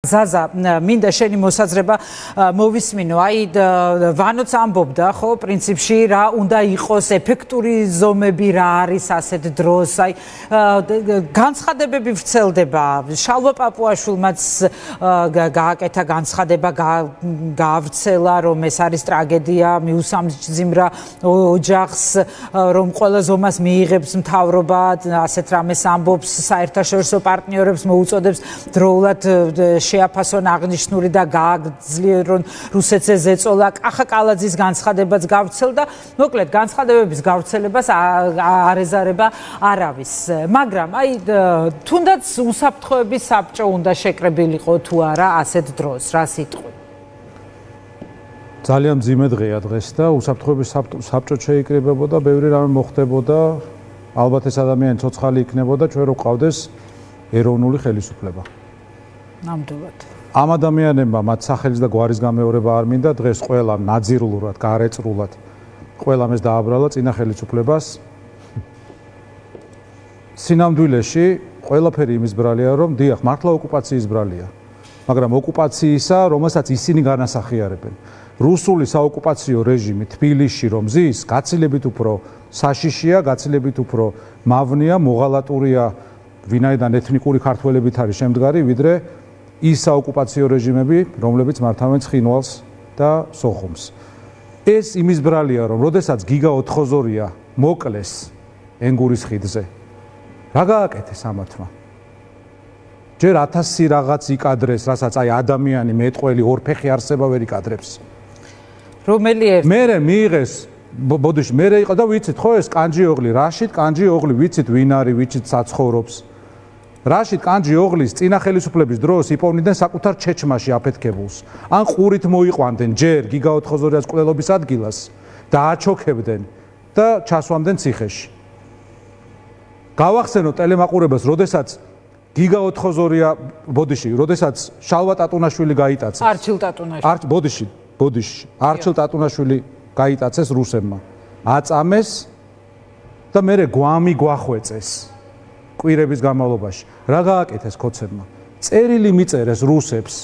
ზაზა მინდა შენი მოსაზრება მოვისმინო აი ვანოც ამბობდა ხო პრინციპში რა უნდა იყოს ეფექტური ზომები რა არის ასეთ დროს აი განცხადებები ვრცელდება შალვა პაპუაშვილმაც გააკეთა განცხადება გაავრცელა რომ ეს არის ტრაგედია მიუსამძიმრა ოჯახს რომ ყველა ზომას მიიღებს მთავრობა ასეთ რამეს ამბობს საერთაშორისო პარტნიორებს მოუწოდებს დროულად შეაფასონ აღნიშნული და გააგრძელონ რუსეთზე ზეწოლა კახა კალაძის განცხადებაც გავრცელდა მოკლედ განცხადებების გავრცელებას არ ეზარება არავის მაგრამ აი თუნდაც უსაფრთხოების საბჭო უნდა შეკრებილიყო თუ არა ასეთ დროს რა სიტყვი ძალიან მძიმე დღეა დღეს და უსაფრთხოების საბჭო შეიკრიბებოდა ბევრი რამე მოხდებოდა ალბათ ეს ადამიანი ცოცხალი იქნებოდა ჩვენ რო ყავდეს ეროვნული ხელისუფლება ნამდვილად ამ ადამიანებმა მათ სახელის და გვარის გამეორება არ მინდა დღეს ყველა ნაძირულურად გარეწრულად ყველა ეს დააბრალა წინა ხელისუფლებას სინამდვილეში ყველაფერი იმის ბრალია რომ დიახ მართლა ოკუპაციის ბრალია მაგრამ ოკუპაციისა რომელსაც ისინი განასახიერებენ რუსული საოკუპაციო რეჟიმი თბილისში რომ ზის გაცილებით უფრო საშიშია გაცილებით უფრო მავნია მოღალატურია ვინაიდან ეთნიკური ქართველებით არის შემდგარი ვიდრე ის საოკუპაციო რეჟიმები, რომლებიც მართავენ ცხინვალს და სოხუმს. ეს იმის ბრალია, რომ როდესაც გიგა 4-ზორია მოკლეს ენგურის ხიდზე. რა გააკეთეს ამათმა? ჯერ 1000 რაღაც იკადრეს, რასაც აი ადამიანი მეტყველი ორფეხი არსება ვერ იკადრებს. რომელი ერთი? მერე მიიღეს ბოდიში, მერე იყო და ვიცით ხო ეს კანჯიოღლი, რაშიდ კანჯიოღლი, ვიცით ვინ არის, ვიცით საცხოვრობს. რაშიდ კანჯიოღლის წინა ხელისუფლების დროს იპოვნიდნენ საკუთარ ჩეჩმაში აფეთქებულს. ან ყურით მოიყვანდნენ ჯერ გიგა 4-ზორიას კვლელობის ადგილას და აჩოქებდნენ და ჩასვამდნენ ციხეში. გავახსენოთ ტელემაყურებელს, როდესაც გიგა 4-ზორია ბოდიში, როდესაც შალვა ტატუნაშვილი გაიტაცეს. არჩილ ტატუნაშვილი. ბოდიში. არჩილ ტატუნაშვილი გაიტაცეს რუსებმა. აწამეს და მერე გვამი გვახვეწეს. კვირების განმავლობაში. რა გააკეთეს ქოცებმა? წერილი მიწერეს რუსებს.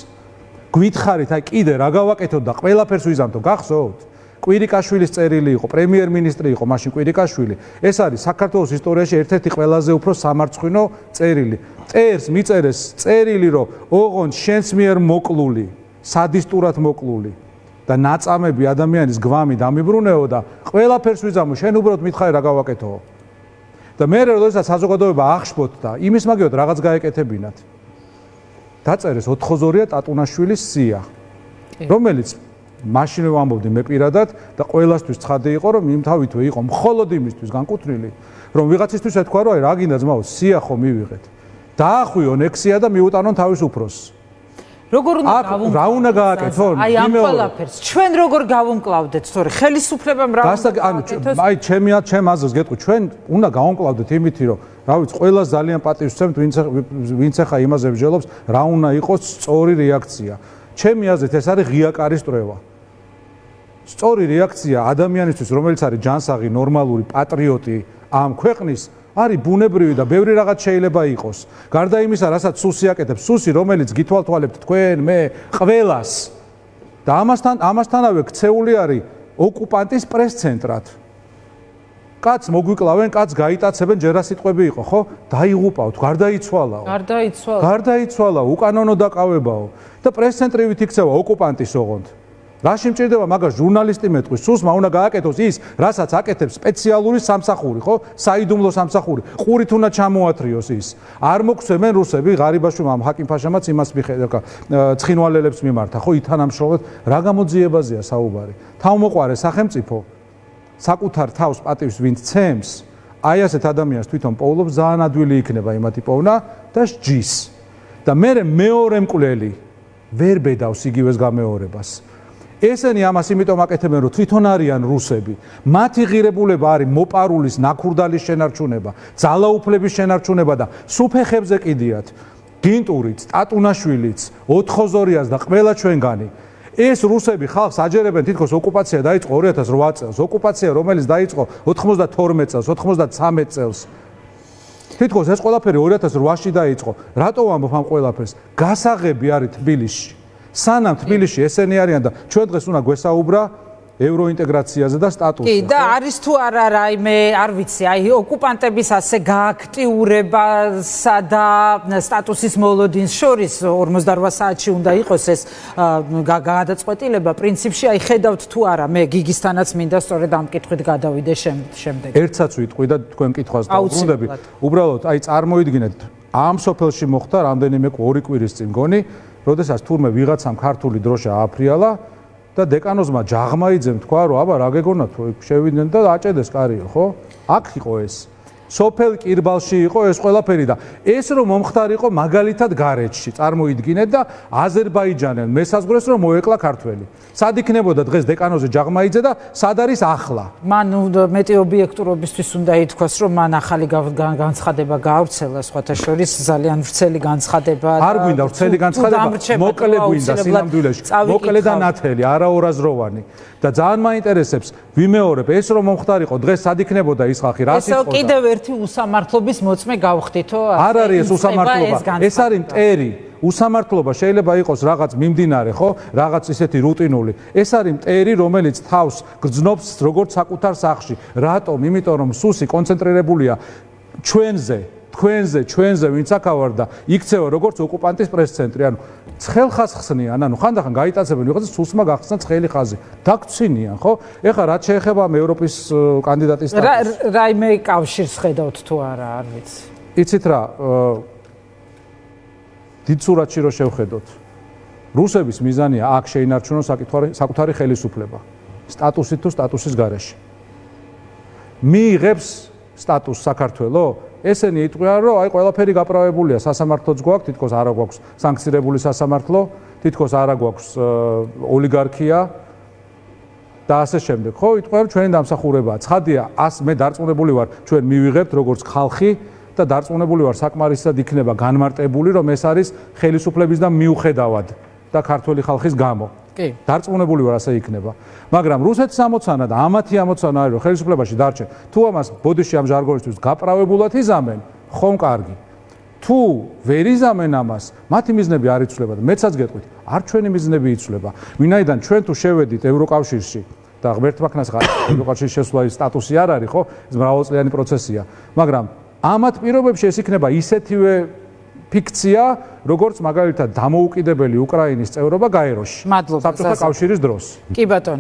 გვითხარით, აი კიდე რა გავაკეთოთ და ყველაფერს ვიზამთო, გახსოვთ? კვირიკაშვილის წერილი იყო, პრემიერ-მინისტრი იყო მაშინ კვირიკაშვილი. ეს არის საქართველოს ისტორიაში ერთ-ერთი ყველაზე უფრო სამარცხვინო წერილი. წერს მიწერეს წერილი, რომ ოღონდ შენს მიერ მოკლული, სადისტურად მოკლული და ნაწამები ადამიანის გვამი დამიბრუნეო და ყველაფერს ვიზამო, შენ უბრალოდ მითხარი რა გავაკეთო? და მე როდესაც საზოგადოება აღშფოთდა, იმის მაგიოდ რაღაც გაეკეთებინათ. დაწერეს 4-ზორია ტატუნაშვილის სია, რომელიც მაშინვე ვამბობდი მე პირადად და ყველასთვის ცხადი იყო, რომ იმ თავითვე იყო მხოლოდ იმისთვის განკუთვნილი, რომ ვიღაცისთვის ეთქვა, რომ აი რა გინდა ძმაო, სია ხო მივიღეთ. დაახვიონ ექსია და მიუტანონ თავის უფროსს. როგორ უნდა გავუმკლავდეთ? რა უნდა გააკეთონ? აი ამ ყველაფერს ჩვენ როგორ გავუმკლავდეთ? სწორი, ხელისუფლებამ რა უნდა გააკეთოს? აი ჩემ აზრს გეტყვი, ჩვენ უნდა გავუმკლავდეთ იმითი, რომ რა ვიცი, ყველას ძალიან პატივს ვცემთ, ვინც ახლა იმაზე ვჯელობს, რა უნდა იყოს სწორი რეაქცია. ჩემი აზრით ეს არის ღია კარის წრევა. სწორი რეაქცია ადამიანისთვის, რომელიც არის ჯანსაღი, ნორმალური, პატრიოტი ამ ქვეყნის არის ბუნებრივი და ბევრი რაღაც შეიძლება იყოს. გარდა იმისა, რასაც სუსი აკეთებს, სუსი, რომელიც გითვალთვალებთ თქვენ, მე, ყველას. და ამასთანავე ქცეული არის ოკუპანტის პრეს-ცენტრად. კაც მოგვიკლავენ, კაც გაიტაცებენ, ჯერ რა სიტყვები იყო, ხო? დაიღუპავთ, გარდაიცვალაო. გარდაიცვალა, უკანონო დაკავებაო. და პრეს-ცენტრივით იქცევა ოკუპანტის ოღონდ. რაში მჭირდება მაგას ჟურნალისტი მეტყვის, სუსმა უნდა გააკეთოს ის, რასაც აკეთებს სპეციალური სამსახური, ხო? საიდუმლო სამსახური. ყურით უნდა ჩამოათრიოს ის. არ მოგვცემენ რუსები ღარიბაშვილმა ამ ჰაკიმ-ფაშამაც იმას მიხედა, ცხინვალელებს მიმართა, ხო? ითანამშრომლობთ, რა გამოძიებაზეა საუბარი. თავმოყარე სახელმწიფო საკუთარ თავს პატივს ვინც ცემს, აი ასეთ ადამიანს თვითონ პოულობს, ძალიან ადვილი იქნება იმათი პოვნა და სჯის. და მე მეორე მკვლელი ვერ ბედავს იგივეს გამეორებას. ესენი ამას იმიტომ აკეთებენ, რომ თვითონ არიან რუსები. მათი ღირებულება არის მოპარულის ნაქურდალის შენარჩუნება, ძალაუფლების შენარჩუნება და სუფეხებზე კიდიათ. გინტურიც, ტატუნაშვილიც, 4-ზორიას და ყველა ჩვენგანი. ეს რუსები ხალხს აჯერებენ თითქოს ოკუპაცია დაიწყო 2008 წელს, ოკუპაცია რომელიც დაიწყო 92 წელს, 93 წელს. თითქოს ეს ყველაფერი 2008-ში დაიწყო. რატო ვამბობ ამ ყველაფერს? გასაღები არის თბილისში. სანამ თბილისში ესენი არიან და ჩვენ დღეს უნდა გვესაუბრა ევროინტეგრაციაზე და სტატუსზე. კი, და არის თუ არა რაიმე, არ ვიცი, აი ოკუპანტების ასე გააქტიურებასა და სტატუსის მოლოდინს შორის 48 საათში უნდა იყოს ეს გადაწყვეტილება. პრინციპში აი ხედავთ თუ არა, მე გიგისთანაც მინდა სწორედ ამ კითხვით გადავიდე შემდეგ. ერთსაც ვიტყვი და თქვენ კითხვას დავუბრუნდები. უბრალოდ აი წარმოიდგინეთ, ამ სოფელში მოხდა რამდენიმე 2 კვირის წინ გონი, როდესაც თურმე ვიღაცამ ქართული დროშა ააფრიალა და დეკანოზმა ჯაღმაიძემ თქვა, რომ აბა რა გეგონათ, შევიდნენ და აჭედეს კარიო, ხო? აქ იყო ეს. სოფელ კირბალში იყო ეს ყველაფერი და ეს რომ მომხდარიყო მაგალითად გარეჯში, წარმოიდგინეთ და აზერბაიჯანელ მესაზღვრეს რომ მოეკლა ქართველი. სად იქნებოდა დღეს დეკანოზე ჯაღმაიძე და სად არის ახლა? მან მეტი ობიექტურობისთვის უნდა ითქვას, რომ მან ახალი განცხადება გაავრცელა, სხვათა შორის ძალიან ვრცელი განცხადება. არ გვინდა ვრცელი განცხადება, მოკლე გვინდა სინამდვილეში. მოკლე და ნათელი, არაორაზროვანი. და ძალიან მაინტერესებს, ვიმეორებ, ეს რომ მომხდარიყო, დღეს სად იქნებოდა ის ხალხი, რა სიტყვა? ეს კიდევ ერთი უსამართლობის მოწმე გავხდითო? არ არის ეს უსამართლობა, ეს არის მტერი. უსამართლობა შეიძლება იყოს რაღაც მიმდინარე, ხო? რაღაც ისეთი რუტინული. ეს არის მტერი, რომელიც თავს გრძნობს როგორც საკუთარ სახლში. რატომ? იმიტომ რომ სუსი კონცენტრირებულია ჩვენზე, ვინც აქავარ და იქცევა როგორც ოკუპანტის პრეს-ცენტრი. ანუ ცხელხას ხსნიან, ანუ ხანდახან გაიტაცებენ ვიღაცა სუსმა გახსნა ცხელი ხაზი. დაგცინიან, ხო? ეხლა რაც შეეხება ევროპის კანდიდატის სტატუსს. რაიმე კავშირს ხედავთ თუ არა, არ ვიცი. იცით რა, დიდ სურათში რო შევხედოთ. რუსების მიზანია აქ შეინარჩუნოს საკუთარი ხელისუფლება. სტატუსით თუ სტატუსის გარეშე. მიიღებს სტატუსს საქართველო, ესენი იტყვიან, რომ აი ყველაფერი გაправებულია, სასამართლოც გვაქვს, თითქოს არა გვაქვს სანქცირებული სასამართლო, თითქოს არა გვაქვს ოლიგარქია და ასე შემდეგ. ხო, იტყვიან, ჩვენი დამსახურებაა. ცხადია, მე დარწმუნებული ვარ, ჩვენ მივიღებთ როგორც ხალხი და დარწმუნებული ვარ, საკმარისად იქნება განმარტებული, რომ ეს არის ხელისუფლების და მიუხედავად და ქართველი ხალხის გამო. კი. დარწმუნებული ვარ, ასე იქნება. მაგრამ რუსეთის ამოცანა და ამათი ამოცანა არის, რომ ხელისუფლებაში დარჩენ. თუ ამას ბოდიში ამ ჟარგონისთვის გაправებულად იზამენ, ხომ კარგი. თუ ვერ იზამენ ამას, მათი მიზნები არ იცვლება და მეცაც გეტყვით, არ ჩვენი მიზნები იცვლება. ვინაიდან ჩვენ თუ შევედით ევროკავშირში და ღმერთმაქნას ევროკავშირში შესვლა ის სტატუსი არ არის, ხო? ეს მრავალწლიანი პროცესია. მაგრამ ამათ პირობებში ეს იქნება ისეთივე ფიქცია, როგორც მაგალითად დამოუკიდებელი უკრაინის წევრობა გაეროში. მადლობა. საბჭოთა კავშირის დროს. კი ბატონო.